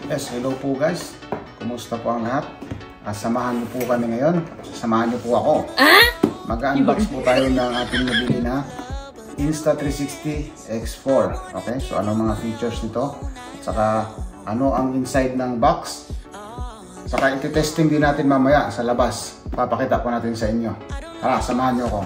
Yes, hello po guys. Kumusta po ang lahat? Samahan niyo po kami ngayon. Samahan niyo po ako. Mag-unbox po tayo ng ating nabili na Insta360 X4. Okay, so ano mga features nito? At saka ano ang inside ng box? Saka iti-testing din natin mamaya sa labas. Papakita po natin sa inyo. Tara, samahan niyo ako.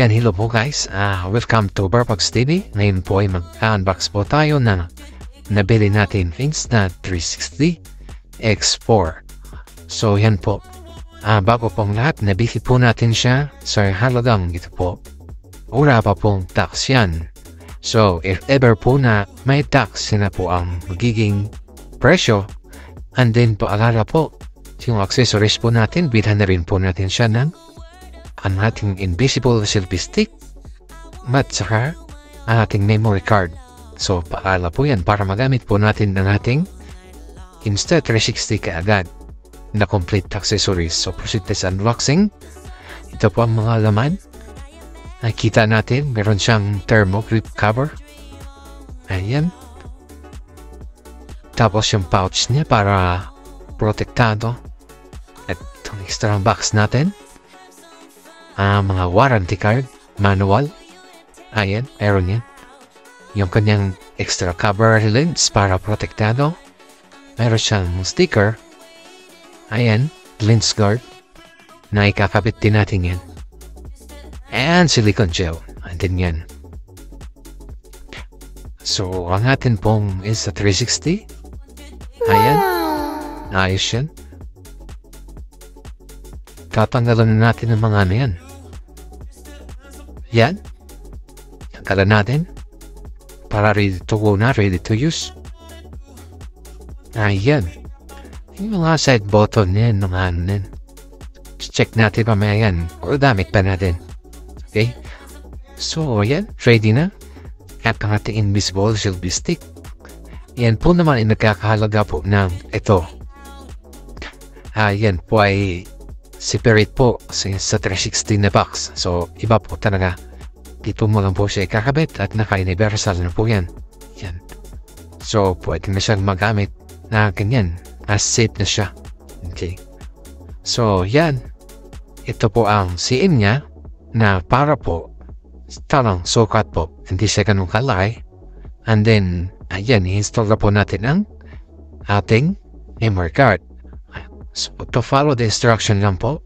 Yan, hello po guys. Welcome to Barbugs TV. Ngayon po ay mag-unbox po tayo na nabili natin Insta360 X4. So yan po. Bago pong lahat, nabili po natin siya sa halagang ito po. Wala pa pong tax yan. So if ever po na may tax, na po ang magiging presyo. And then po alala po, yung accessories po natin, bilhan na rin po natin siya ng ang ating invisible selfie stick at saka ang ating memory card. So paalala po yan para magamit po natin ang ating Insta360 kaagad na complete accessories. So proceed sa unboxing. Ito po ang mga laman. Nakita natin meron siyang thermo grip cover. Ayan. Tapos yung pouch niya para protektado. At itong extra box natin. Mga warranty card, manual. Ayan, meron yan. Yung kanyang extra cover lens para protektado. Meron siyang sticker. Ayan, lens guard. Na ikakabit din natin yan. And silicone gel. Andin yan. So, ang atin pong Insta360. Ayan. Ayos yan. Tatanggalan na natin ang mga ano yan. Yan. Tanggalan natin. Para ready to go na, ready to use. Ayan. Yung mga side button yan, mga ano yan. Check natin mamaya yan. O damit pa natin. Okay? So, yan. Ready na. At ang ating invisible selfie stick. Yan po naman ay nagkakahalaga po ng ito. Yan po ay separate po sa 360 na box. So, iba po talaga. Dito mo lang po siya ikakabit at naka-universal na po yan. Yan. So, pwede na siyang magamit na ganyan. As safe na siya. Okay. So, yan. Ito po ang CM niya na para po talang sukat po. Hindi siya ganun kalaki. And then, ayan, i-install na po natin ang ating memory card. So, to follow the instruction lang po,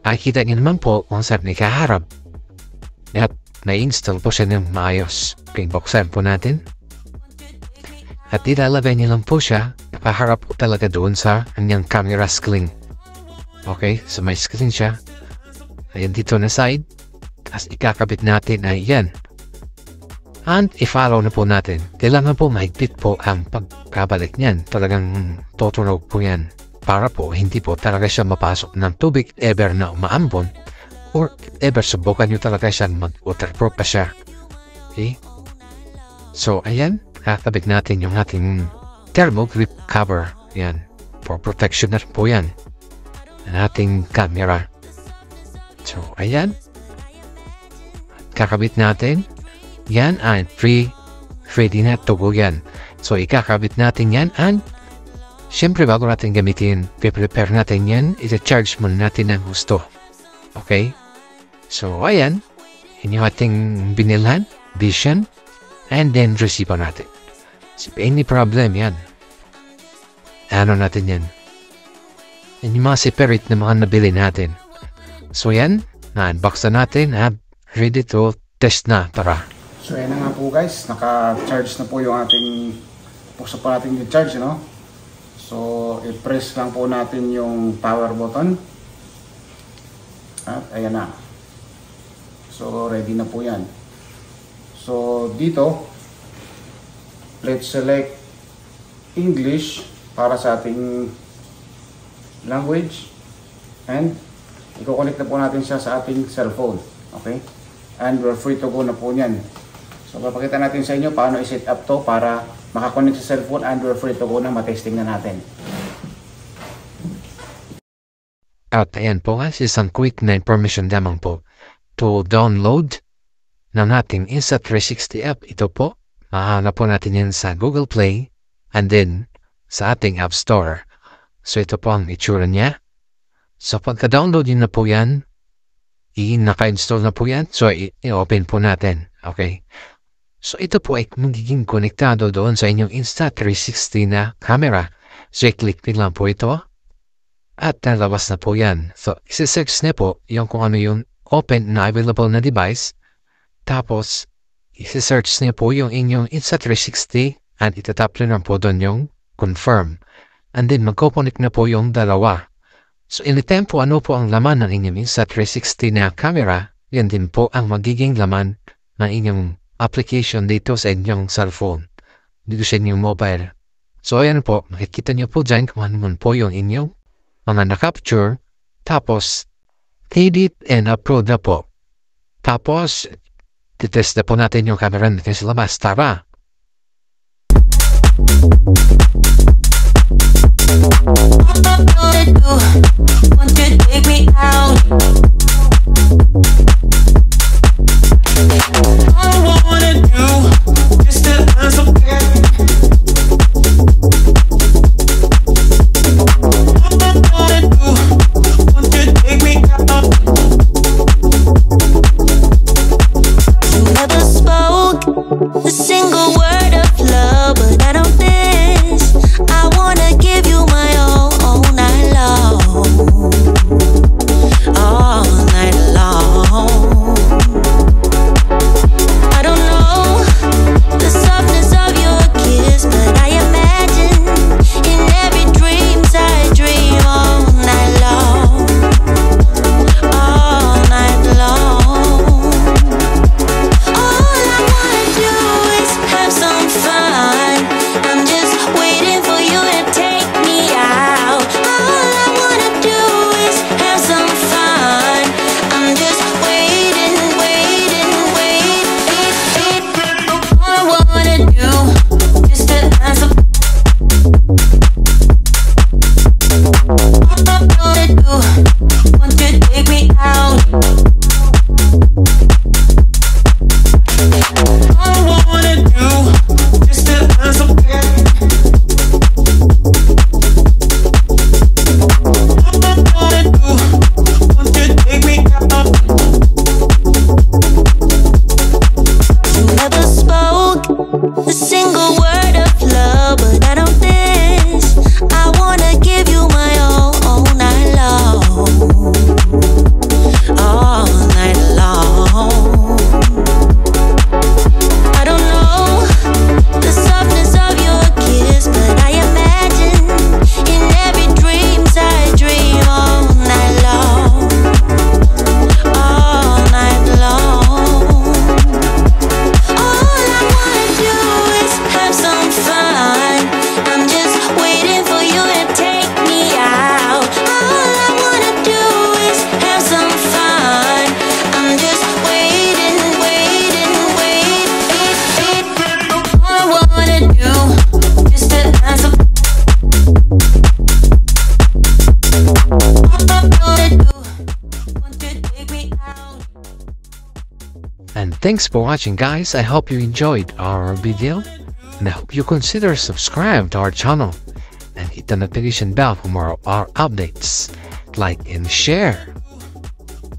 nakikita niyo naman po kung saan nakaharap. At na-install po siya ng maayos. Okay, buksan po natin. At ilalagay niyo lang po siya, nakaharap po talaga doon sa kanyang camera screen. Okay, so may screen siya. Ayan dito na side. Tapos ikakabit natin ay yan. And i-follow na po natin. Kailangan po mahigpit po ang pagkabalik niyan. Talagang tutunog po yan. Para po hindi po talaga siya mapasok ng tubig ever na umaambon. Or ever subukan nyo talaga siya mag-waterproof pa siya. Okay? So ayan. Kakabit natin yung ating thermo grip cover. Yan. For protection na po yan. Ang ating camera. So ayan. Kakabit natin. Yan and ready na tugo yan. So ikakabit natin yan and syempre bago natin gamitin, prepare natin yan, i-charge muna natin ng gusto. Okay? So ayan, yun yung ating binilhan, vision, and then receive natin. So any problem yan. Ano natin yan? Yan yung mga separate na mga nabili natin. So yan, na-unbox na natin at ready to test na. Tara. So ayan na nga po guys, naka-charge na po yung ating puso pa natin i-charge, no? So i-press lang po natin yung power button. At ayan na. So ready na po yan. So dito, let's select English para sa ating language, and i-connect na po natin siya sa ating cellphone. Okay? And we're free to go na po niyan. So papakita natin sa inyo paano i-set up to para makakonect sa cellphone, and we're free to go na, matesting na natin. At ayan po nga, isang quick na information lamang po to download ng ating Insta360 app. Ito po, mahanap po natin yan sa Google Play and then sa ating App Store. So ito po ang itsura niya. So pagka-download yun na po yan, naka-install na po yan, so i-open po natin. Okay. So ito po ay magiging konektado doon sa inyong Insta360 na camera. So i-click din lang po ito. At lalabas na po yan. So, isi-search na po yung kung ano yung open na available na device. Tapos, isi-search na po yung inyong Insta360 and itatap na po doon yung confirm. And then, magkoconnect na po yung dalawa. So, anytime po ano po ang laman ng inyong Insta360 na camera, yan din po ang magiging laman ng inyong application dito sa inyong cellphone. Dito sa inyong mobile. So, ayan po, makikita nyo po dyan kung ano po yung inyong mga na-capture, tapos edit and upload na po. Tapos, titest na po natin yung camera natin sa labas. Tara! And thanks for watching, guys. I hope you enjoyed our video, and I hope you consider subscribe to our channel and hit the notification bell for more of our updates. Like and share.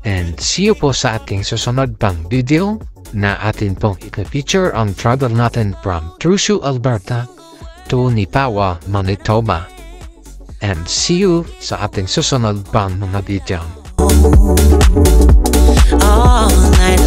And see you po sa ating susunod pang video na atin pong ika-feature ang travel natin from Trusu, Alberta to Nipawa, Manitoba. And see you sa ating susunod pang mga video. All night